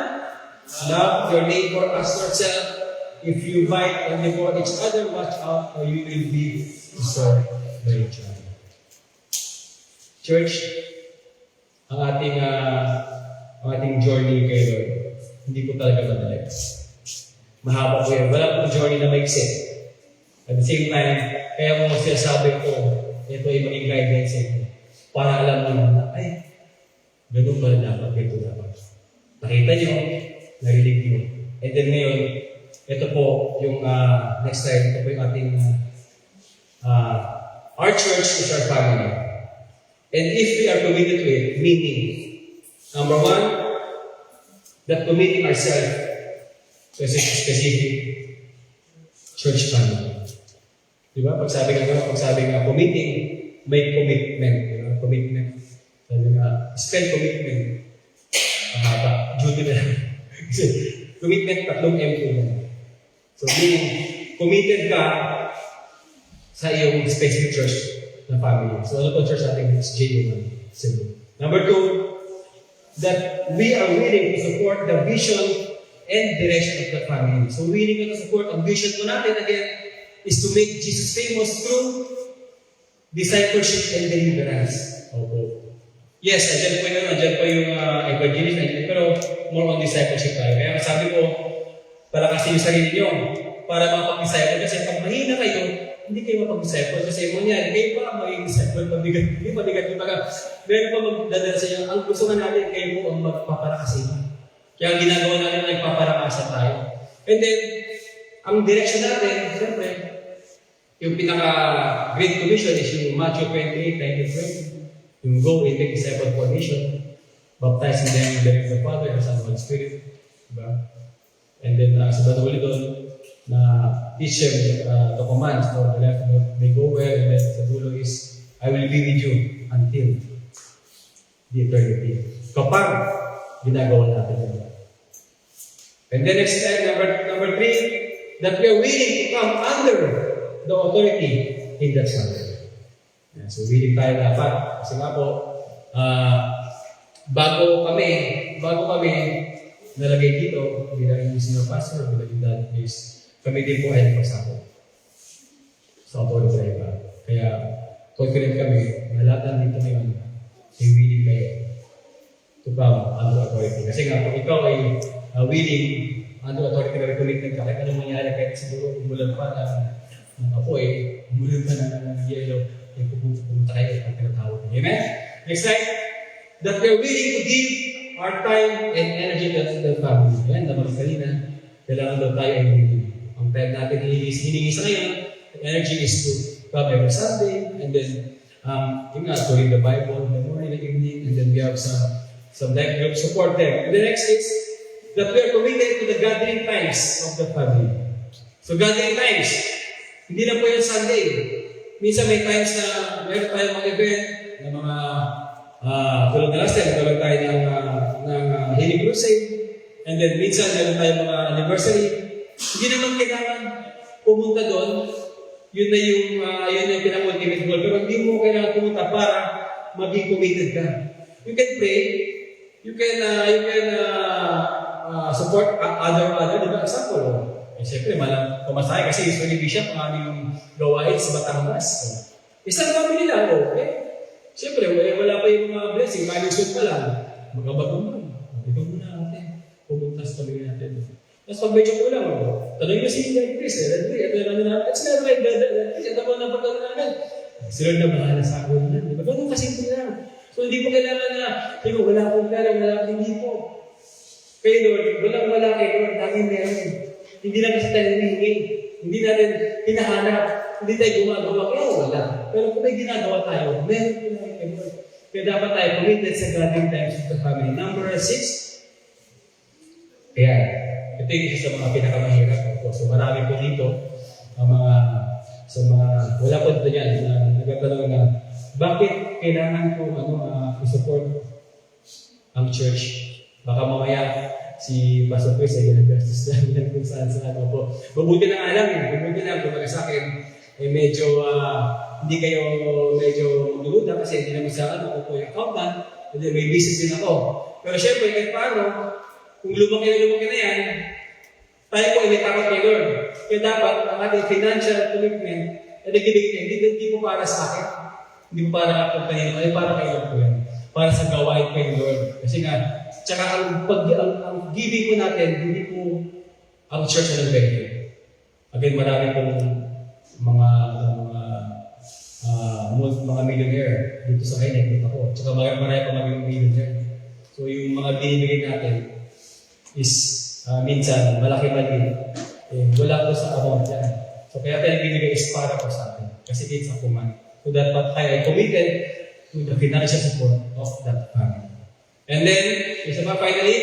Love your neighbor as yourself. If you fight only for each other, watch out or you will be destroyed by each other. Church, ang ating journey kay Lord, hindi po talaga madali. Mahaba po yan. Wala pong journey na maiksi. At the same time, kaya mo sinasabi ko, ito ay maging guidelines sa inyo. Para alam nyo na, ay, ganun pala dapat, ito dapat. Nakita nyo, narinig nyo. And then ngayon, ito po yung next slide, ito po yung ating our church is our family. And if we are committed to it, meaning, number 1, that committing ourselves to a specific church family. Diba? Pag sabi nga committing, may commitment. Diba? Commitment. Sabi nga, spell commitment. Mahaba. Duty na lang. Commitment, 3 M po lang. So, meaning, committed ka sa iyong specific church na family. So, ano po church natin? It's JA1. Number 2, that we are willing to support the vision and direction of the family. So, willing to support ang vision po natin, again, is to make Jesus famous through discipleship and deliverance. Okay. Yes, andyan po yung evangelist, pero more on discipleship tayo. Kaya sabi ko, palakasin yung sarili nyo para makapag-disciple. Kasi pag mahina kayo, hindi kayo mapag-disciple. Kasi kung yan, kayo pa magiging disciple, pabigat. Hindi pabigat yung baga. Meron pa magdadala sa inyo. Ang gusto nga natin, kayo po ang magpapalakasin. Kaya ang ginagawa natin, nagpapalakasan tayo. And then, ang direction natin, siyempre, yung pinaka-Great Commission is yung Matthew 28:19-20. Yung go and make disciple for nation, baptizing them in the name of the Father and Son and Holy Spirit. Diba? And then, sabi na doon, na teach them the commands for the left, they go where, and then sa dulo is, I will be with you until the eternity. Kapag ginagawa natin yun. And then next time, number 3, that we are willing to come under the authority in that family. Yeah, so willing tayo dapat. Kasi nga po, bago kami nalagay dito, bilang yung senior pastor, bilang yung dad is, kami din po ay nagsako sa authority na iba. Kaya, confident kami, na lahat dito ngayon, ay willing kayo to come under authority. Kasi nga, kung ikaw ay willing, under authority na recommitment ka, kahit anong mangyari, kahit siguro umulan pa ng apoy, umulan pa ng yelo, ay pupunta kayo at pinatawag. Amen? Next slide. That we are willing to give our time and energy to the family. Ayan, naman kanina, kailangan daw tayo ay willing. Ang time natin hiningi sa ngayon, the energy is to come every Sunday, and then, yun nga, to read the Bible in the morning and evening, and then we have some life group support there. And the next is that we are committed to the gathering times of the family. So gathering times, hindi lang po yung Sunday. Minsan may times na meron tayo mga event, na mga tulad na last time, tulad tayo ng Healing Crusade, and then minsan meron tayo mga anniversary. Hindi naman kailangan pumunta doon. Yun na yung pinaka-ultimate goal. Pero hindi mo kailangan pumunta para maging committed ka. You can pray. You can support other, di ba? Example. Siyempre, malang pumasahe kasi usually bishop ang aming gawain sa Batangas. Isang family lang, siyempre, wala pa yung mga blessing. Management pa lang. Magkabago mo. Ito muna natin. Pumunta sa pamilya natin. Tapos pag medyo kulang ako, tanong nyo si Chris, ito yung ano namin, it's not like that, ito po na pagkaroon namin. Sila na bahala sa ako na, di ba? Ganun kasimple lang. So hindi po kailangan na, wala akong pera, wala akong hindi po. Kay Lord, wala kay Lord, laging meron. Hindi na kasi tayo hinihingi. Hindi natin hinahanap. Hindi tayo gumagawa, kaya wala. Pero kung may ginagawa tayo, meron po na kay Lord. Kaya dapat tayo committed sa gathering times of the family. Number 6, ayan. Ito yung isa sa mga pinakamahirap. So marami po dito ang mga wala po dito yan na nagtatanong na bakit kailangan po i-support ang church? Baka mamaya si Pastor Chris ay ginagastos lang kung saan po. Mabuti na alam mabuti na kung sa akin medyo hindi kayo medyo magdududa kasi hindi naman sa ako po yung accountant, hindi may business din ako. Pero syempre kahit paano, kung lumaki na yan, tayo po ay may takot kay Lord. Kaya dapat ang ating financial commitment na hindi po para sa akin. Hindi po para kung kanino, ay para kay Lord po yan. Para sa gawain kay Lord. Kasi nga, tsaka ang giving po natin, hindi po ang church na nag-benefit. Again, marami pong mga millionaire dito sa kanya, dito ako. Tsaka marami pong mga millionaire. So yung mga binibigay natin, is minsan malaki mali, wala po sa amount yan. So kaya tayo binigay is para po sa atin. Kasi it's a command. So that I committed to the financial support of that family. And then, isa pa finally,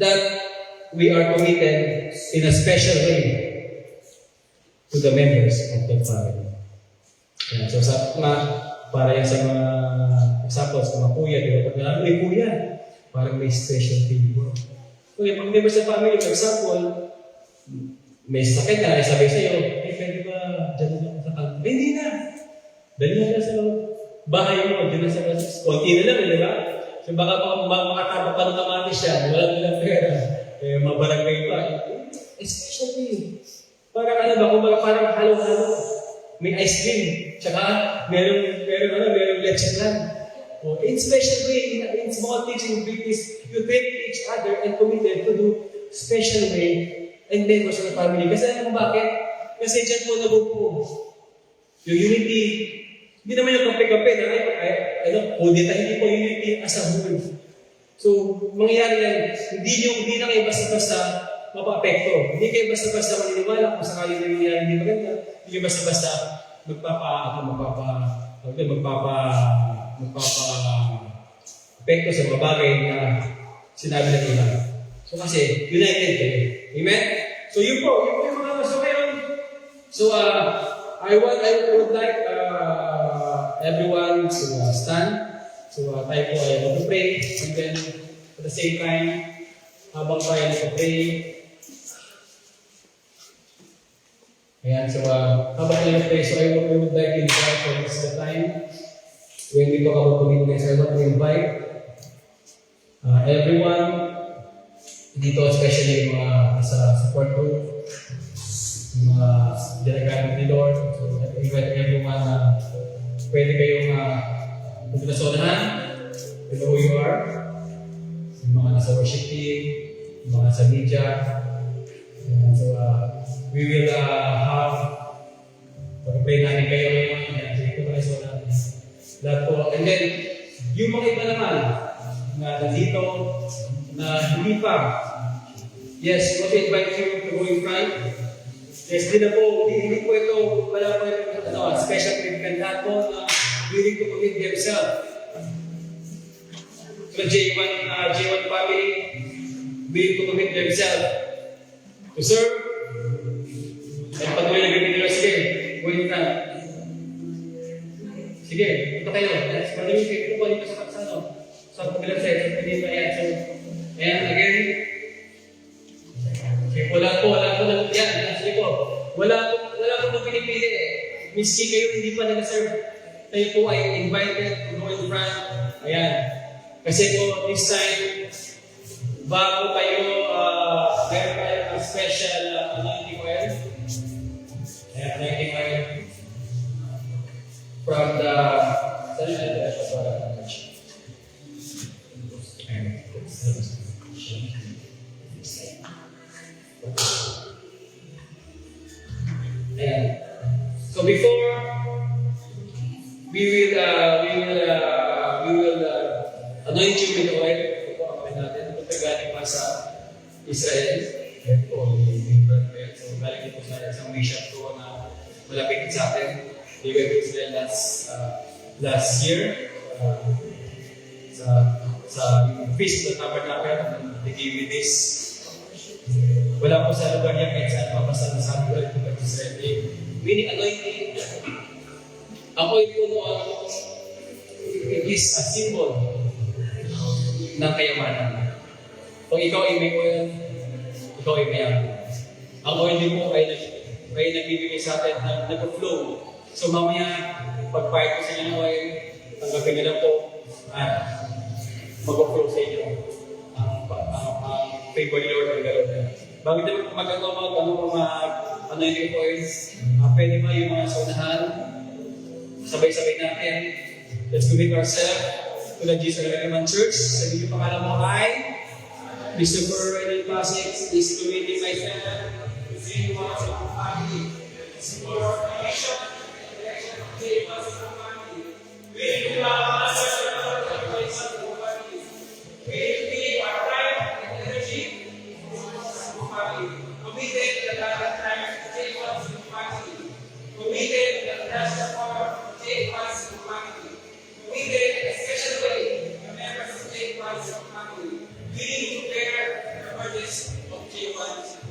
that we are committed in a special way to the members of that family. Yeah, so sa para yan sa mga examples, sa mga kuya, di ba? Pag may kuya, parang may special favor. Okay, pag member sa family, for example, may sakit ka, sabi sa'yo, pwede ba dyan na sa kanya? Hindi na. Dali na sa bahay mo, dyan na sa konti na lang, di ba? So baka makatapag pa ng kamatis siya, wala nilang pera, mabarangay pa. Especially, parang parang halo-halo. May ice cream, tsaka merong lecture lang. In special way, in small things, in big things, you treat each other and committed to do special way and members of the family. Kasi alam mo bakit? Kasi dyan po nabubuo yung unity. Hindi naman yung kape-kape na hindi po unity as a whole. So, mangyayari yan, hindi na kayo basta-basta mapa-apekto. Hindi kayo basta-basta maniniwala kung sakali na nangyayari hindi maganda. Hindi kayo basta-basta magpapa-apekto sa mga bagay na sinabi ng iba. So kasi, united kayo. Amen? So yun po yung mga gusto ngayon. So, I would like everyone to stand. So, tayo po ay mag-pray. And then, at the same time, habang tayo nag-pray, ayan, so habang tayo nag-pray, so I would like to invite for this time. When we talk about commitment, so I want to invite everyone dito, especially yung mga sa support group, yung mga delegato ni Lord. So, I invite everyone na pwede kayong maglasonahan, you know who you are, yung mga nasa worship team, yung mga nasa media. And so, we will have, pag-pray namin kayo ngayon, so ito na kayo natin. Lahat po. And then, yung mga iba naman, na nandito, na hindi pa, yes, we want to invite you to go in front. Yes, hindi po ito, wala po ito, special treatment lahat po na willing to commit themselves. So J1 family, willing to commit themselves to serve. At patuloy na gawin nila, sige, go in front. Sige, ito kayo. Patuloy kayo po dito sa pagkalas sa dito. Ayan, so, ayan, again. Sige, wala po yan. Sige po, wala po pinipili eh. Miski kayo hindi pa nag-serve, tayo po ay invited to go in front. Ayan. Kasi po, this time, bago kayo, meron tayo ang special anointing oil. Ayan, anointing oil. From the ayan. So before we will anoint you with oil. Ito po ang natin. Ito galing pa sa Israel. Ito po, so galing ito sa isang mission ko na malapit sa atin. They went to Israel last year sa Feast of the Tabernacle. They gave me this. Wala po sa lugar niya kahit saan pa basta nasabi ko ito sa Israel. Meaning anointing. Ako ito it is a symbol ng kayamanan. Kung ikaw ay may oil, ikaw ay mayaman. Ang oil din po ay nagbibigay sa atin na nag-flow. So mamaya, pag-part ko sa inyo ng oil, tanggapin nyo lang po at mag-flow sa inyo ang favor ni Lord ang gano'n. Bago naman mag-anointing oils, pwede ba yung mga saunahan? Sabay-sabay natin. Let's commit ourselves to the Jesus Reverend Church. Sa inyo pangalan mo ay Christopher Renal Pasik, is committing myself to see you once in our family. For our mission, the election of the once in our family. We will allow ourselves to the family. We will give our time and energy to the family. Committed to the time to take once in our family. Committed to the rest of our take once in our family. Committed in a special way the members of take once in our family. We need to bear the burdens of J1.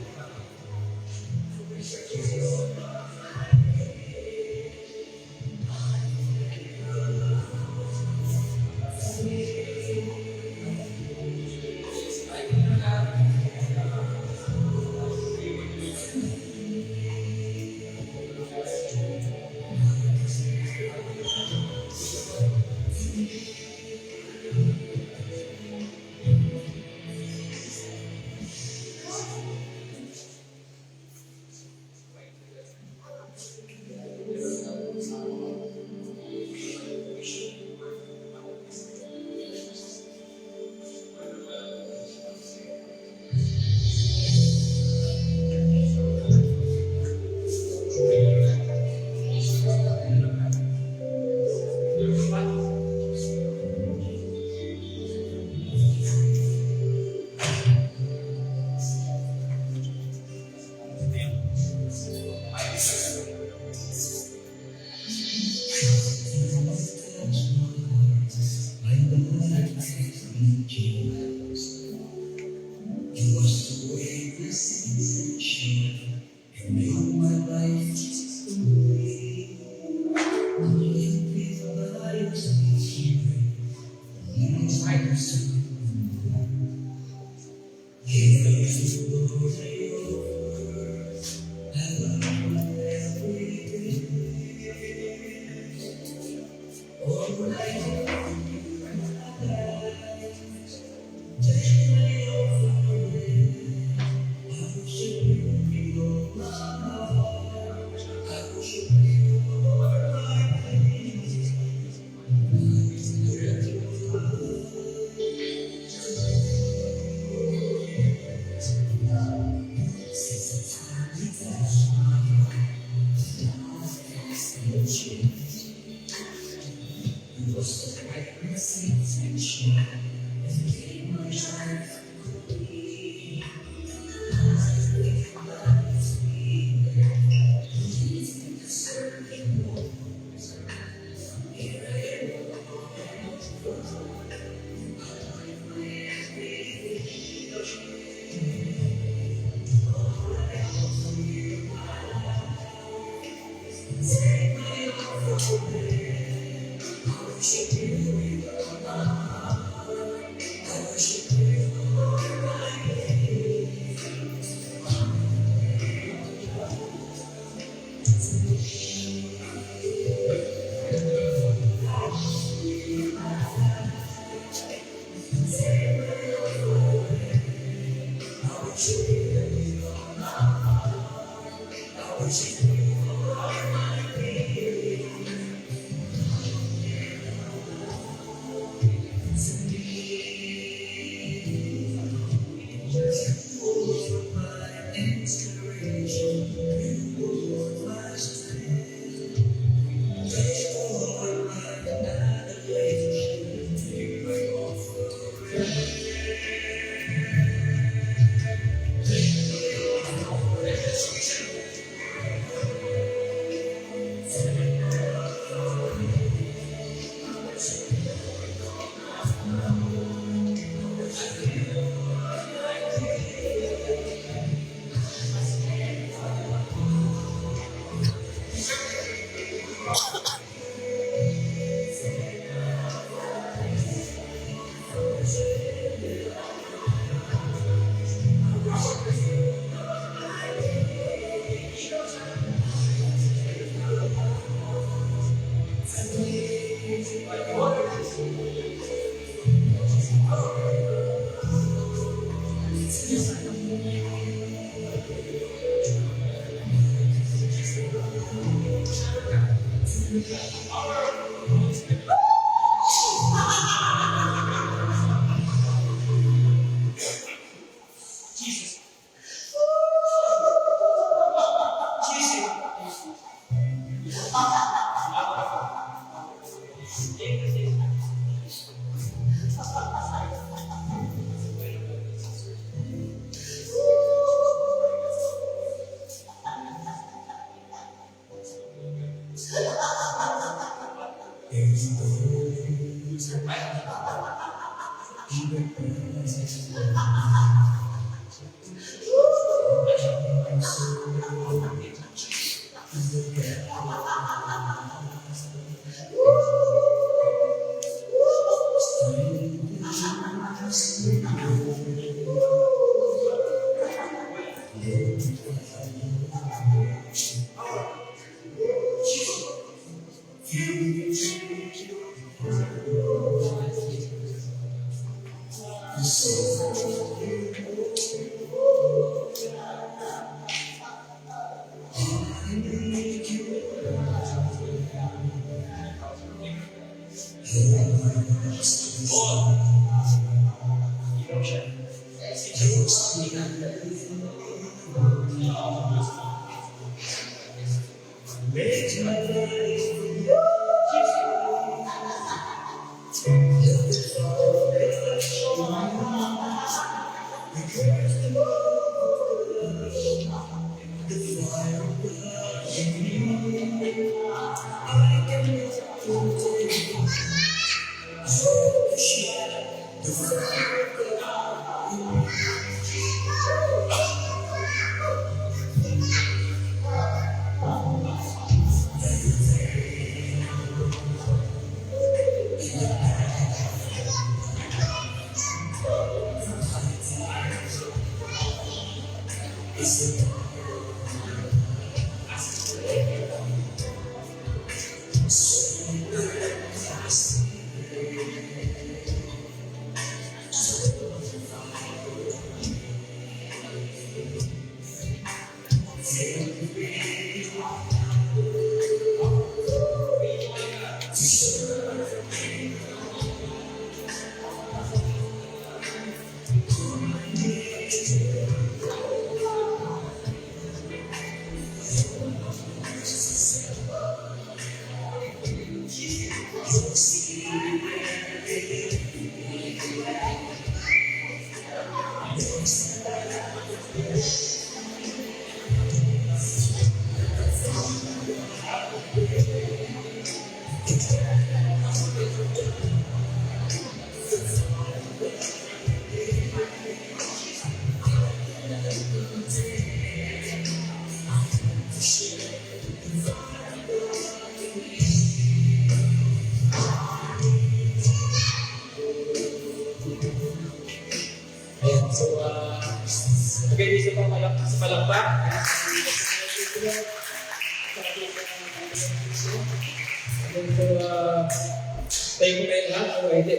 Tayo ko kayo lahat o hindi?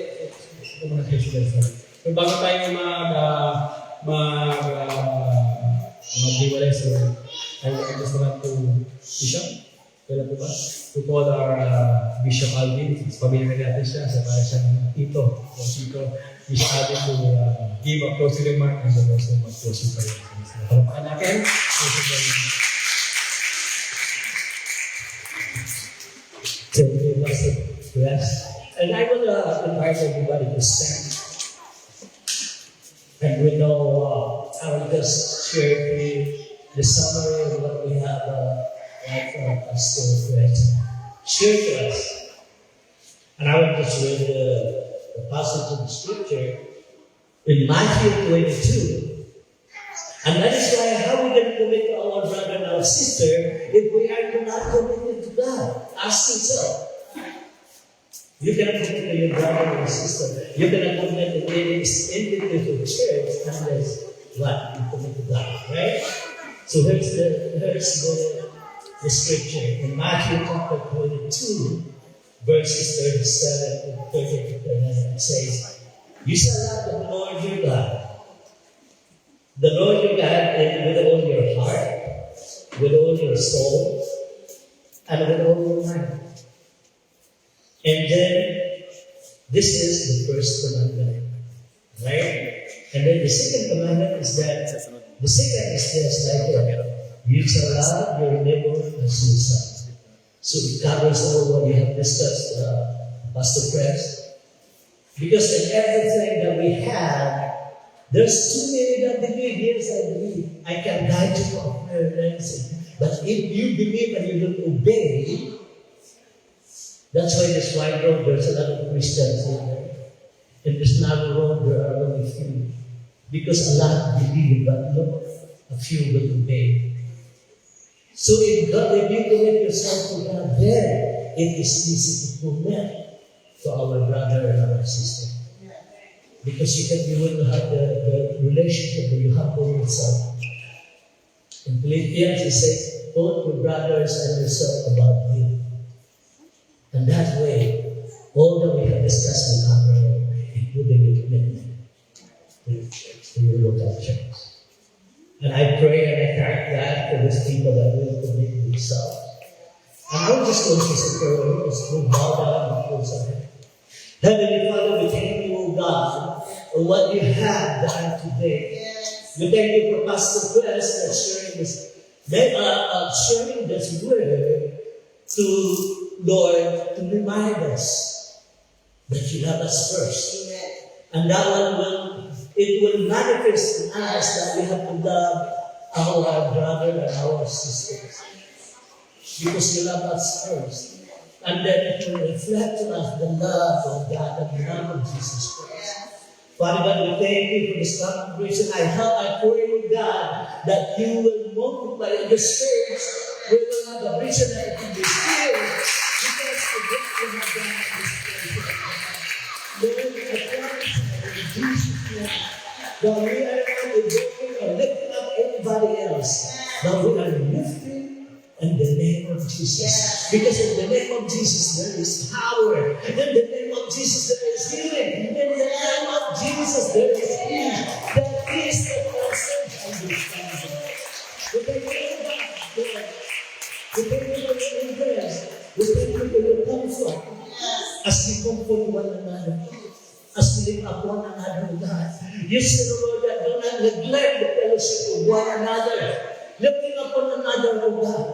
Ito muna kayo sila. So bago tayo mag-iwalay sa I just want to, Bishop, kailan po ba? To call our Bishop Alvin. Pamilya natin siya, sa para siyang tito. So, tito, Bishop Alvin to give a closing remark and then also mag-closing prayer. Palapakan natin. Thank you, Pastor. Yes. And I will invite everybody to stand. And we know, I will just share the summary of what we have Pastor Brett shared to us. And I will just read the passage of the scripture in Matthew 22. And that is why how we can commit to our brother and our sister if we are not committed to God. Ask yourself. You cannot commit to your brother or sister. You cannot commit to any individual church unless what? You commit to God, right? So here's the scripture. In Matthew chapter 22, verses 37 to 39, it says, you shall love the Lord your God. The Lord your God with all your heart, with all your soul, and with all your mind. And then, this is the first commandment, right? And then the second commandment is that, the second is this, like, you shall love your neighbor as yourself. So it covers all what you have discussed, Pastor Press. Because in everything that we have, there's too many that believe, yes, I believe. I can guide you from parents. But if you believe and you don't obey, that's why this wide road, there's a lot of Christians in there. In this narrow road, there are only few. Because a lot believe, but not a few will obey. So if you commit yourself to God, then it is easy to commit to our brother and our sister. Because you will have the relationship that you have for yourself. In Philippians, it says, both your brothers and yourself about you. And that way, all that we have discussed in our including your commitment to your local church. And I pray and I thank God for these people that will commit themselves. And I will just close this prayer. Just bow down and close our head. Heavenly Father, we thank you, O God, for what you have done today. We thank you for Pastor Chris for sharing this word to Lord to remind us that you love us first. And that one will manifest in us that we have to love our brother and our sisters. Because you love us first. And then it will reflect to us the love of God and the love of Jesus Christ. Father God, we thank you for this congregation. I pray, God, that you will multiply in this church. We will have a vision that it will be filled because of what you have done in this place. Lord, I promise you in Jesus' name that we are not evoking or lifting up anybody else, but we are lifting in the name of Jesus. Because in the name of Jesus there is power. In the name of Jesus there is healing. In the name of Jesus there is peace. That is the passage understanding. We thank you, God. We thank you for your embrace. We thank you for your comfort. As we comfort one another. As we lift up one another, God. You said, Lord, that do not neglect the fellowship of one another. Lifting up one another, O God.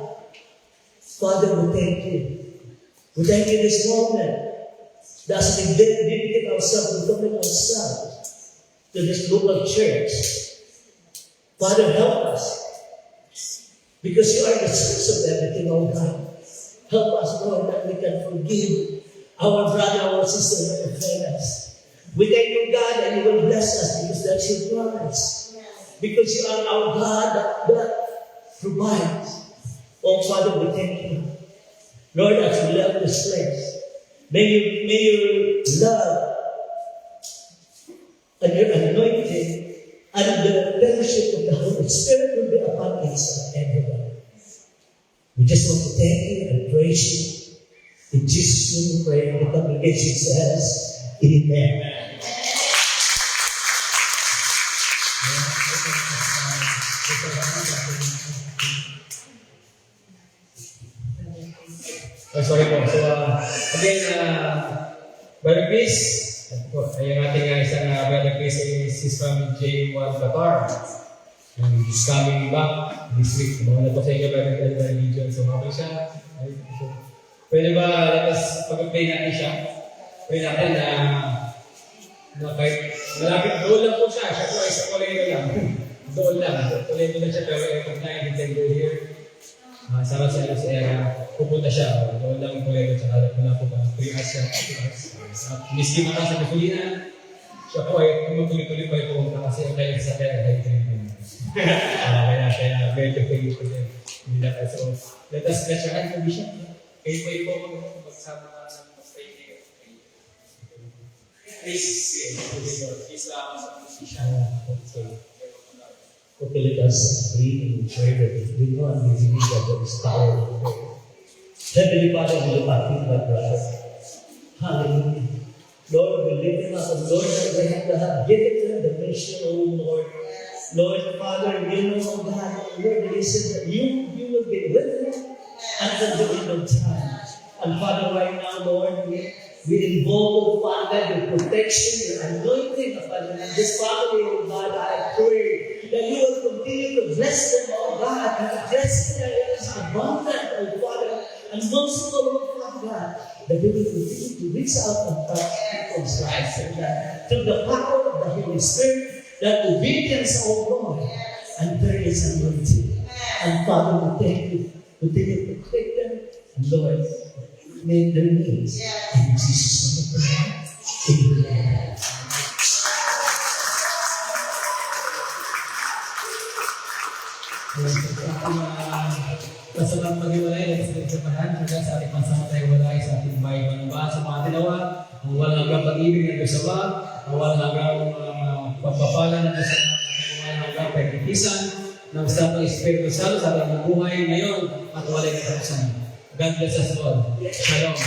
Father, we thank you. We thank you this moment. That as we dedicate ourselves, we commit ourselves to this local church. Father, help us. Because you are the source of everything, O God. Help us, Lord, that we can forgive our brother, our sister, and offend us. We thank you, God, that you will bless us because that's your promise. Because you are our God that provides. Oh, Father, we thank you. Lord, as we love this place, may your love and your anointing and the fellowship of the Holy Spirit will be upon us and everyone. We just want to thank you and praise you. In Jesus' name we pray, and the congregation says, Amen. Oh, sorry po. So, again, Brother Chris, ay yung ating isang Brother Chris is from J1 Qatar. And he's coming back this week. Mga na po sa inyo, Brother Religion. So, habang siya, so, pwede ba, let us pag-play natin siya? Pwede natin na kahit malapit doon lang po siya. Siya po ay sa Toledo lang. Doon lang. Toledo lang siya, pero pag na-intender here, sama sa area, pupunta siya. Doon lang ang Toledo, tsaka wala po ba, 3 hours siya. Miskin naman sa Kulinan. Siya po ay tumutuloy-tuloy pa yung pumunta kasi ang kaya sa kaya ay kaya medyo kayo po din. So, let us get your hand condition. Kayo po magsama ng mas kaibigan. Please, Okay, let us read and pray that if we know and we believe that there is power in prayer. Heavenly Father, we look at you, my brother. Hallelujah. Lord, we lift him up, and Lord, that we have to have given to him the mission, oh Lord. Lord, Father, you know, oh God, Lord, it is that you will be with him until the end of time. And Father, right now, Lord, we invoke, oh Father, your protection, your anointing upon this family, oh God. I pray that you will continue to bless them, oh God, and bless them is abundant, oh Father, and most of all, oh God, that they will continue to reach out and touch people's lives, and that through the power of the Holy Spirit, that obedience, oh Lord, and there is anointing. And Father, we thank you. Continue to protect them, and Lord, make their needs. In Jesus' name, amen. Masalang pag-iwalay at sa nagsapahan hanggang sa ating pansamantaywalay sa ating bayan ng sa mga tinawa, ang walang hanggang pag-ibig ng kasawa, ang walang hanggang pagpapala ng kasawa, ang walang hanggang pagkikisan ng Santo Espiritu Santo sa ating buhay ngayon at walay na kapsan. God bless us all. Shalom.